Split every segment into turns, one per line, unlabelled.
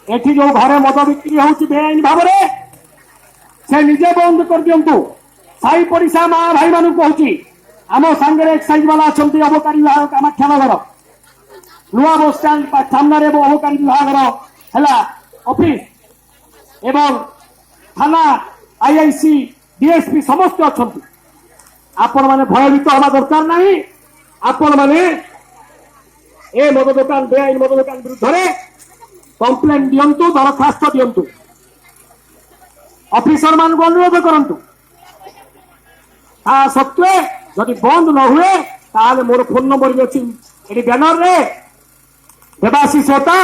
एठी जो घरे मद बिक्री होउची बेआईन भावरे से निजे बंद कर दियंतु। साई पड़िशा माँ भाई मान कहूँ आम सांगे एक्साइज वाला अच्छा अबकारी विभाग कामाक्षानगर नुआ बस स्टाण्ड सामने अबकारी विभाग है ऑफिस एवं थाना आईआईसी डीएसपी समस्त अच्छा आपण मैंने भयभीत हवा दरकार नहीं। आपण मैंने ए मद दुकान बेआईन मद दुकान विरुद्ध में कंप्लेन दियंतु दरखास्त दियंतु ऑफिसर मान को अनुरोध करंतु। ता सत्वे जदि बंद न हुए ताले मोर फोन नंबर भी अच्छी ये बैनर रे देवाशीष होता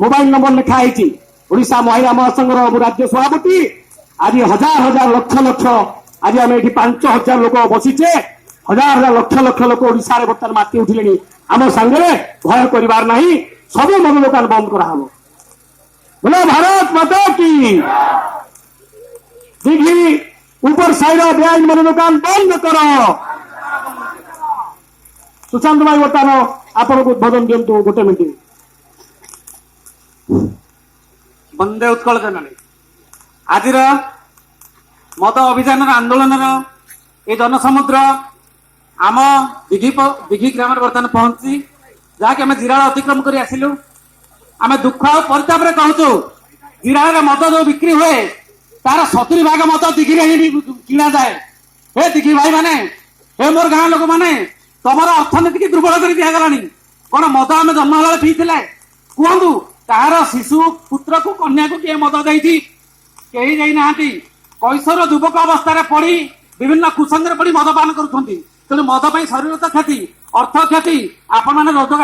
मोबाइल नंबर लिखा है ओडिशा महिला महासंघ राज्य सभापति। आज हजार हजार लक्ष लक्ष आज आम ये 5000 लोक बसीचे हजार हजार लक्ष लक्ष लोक ओडिशा बर्तमान माति उठिले आम सांगे भय करिवार नहीं सब मद दुकान बंद कराहब। बोलो भारत माता की। दिघी ऊपर साइड बेआईन मद दुकान बंद करो। सुशांत भाई बर्तमान आपन को उद्बोधन दिंतु गोटे मिनिट।
बंदे उत्कल जननी आज मद अभियान आंदोलन ये जनसमुद्र आम दिघी ग्राम बर्तमान पहुंची जहाँकि आम जिराल अतिक्रम कर आसिलु। आम दुख और परिताप कहूँ जिराल मद जो बिक्री हुए तार 70 भाग मत दिघी किणा जाए। हे दिघी भाई माने हे मोर गाँ लोक मैंने तुम अर्थनीति की दुर्बल कर दिगला कौन मद आम जन्म होला पीले कहतु कहार शिशु पुत्र को कन्या को किए मद दे कही जाना कैशोर युवक अवस्था पड़ी विभिन्न कुसंगे पड़ी मदपान करुँच तेणु मद शरीर तो क्षति अर्थ क्षति आपण मैंने रोजगार